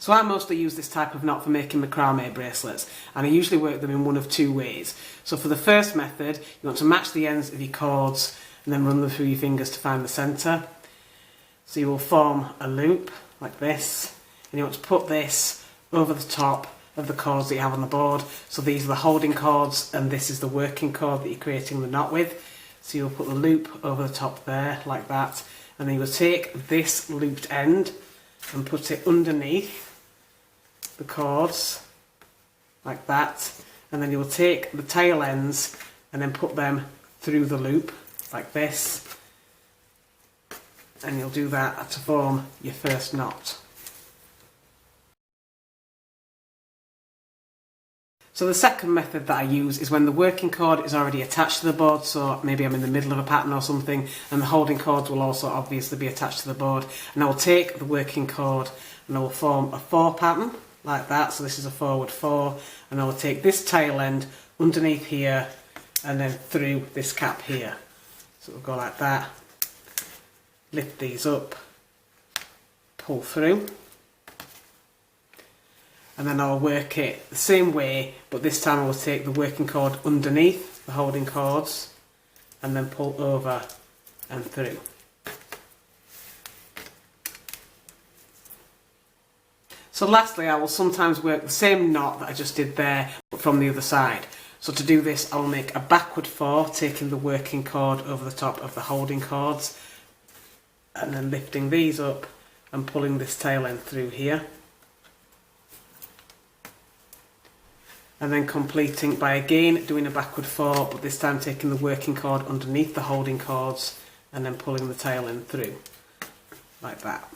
So I mostly use this type of knot for making macrame bracelets, and I usually work them in one of two ways. So for the first method, you want to match the ends of your cords and then run them through your fingers to find the centre. So you will form a loop like this, and you want to put this over the top of the cords that you have on the board. So these are the holding cords and this is the working cord that you're creating the knot with. So you'll put the loop over the top there like that, and then you will take this looped end and put it underneath the cords like that, and then you will take the tail ends and then put them through the loop like this, and you'll do that to form your first knot. So the second method that I use is when the working cord is already attached to the board, so maybe I'm in the middle of a pattern or something, and the holding cords will also obviously be attached to the board, and I will take the working cord and I will form a 4 pattern like that. So this is a forward 4, and I will take this tail end underneath here and then through this cap here. So it'll go like that, lift these up, pull through, and then I'll work it the same way, but this time I will take the working cord underneath the holding cords and then pull over and through. So lastly, I will sometimes work the same knot that I just did there, but from the other side. So to do this, I will make a backward 4, taking the working cord over the top of the holding cords, and then lifting these up and pulling this tail end through here. And then completing by again doing a backward 4, but this time taking the working cord underneath the holding cords and then pulling the tail end through, like that.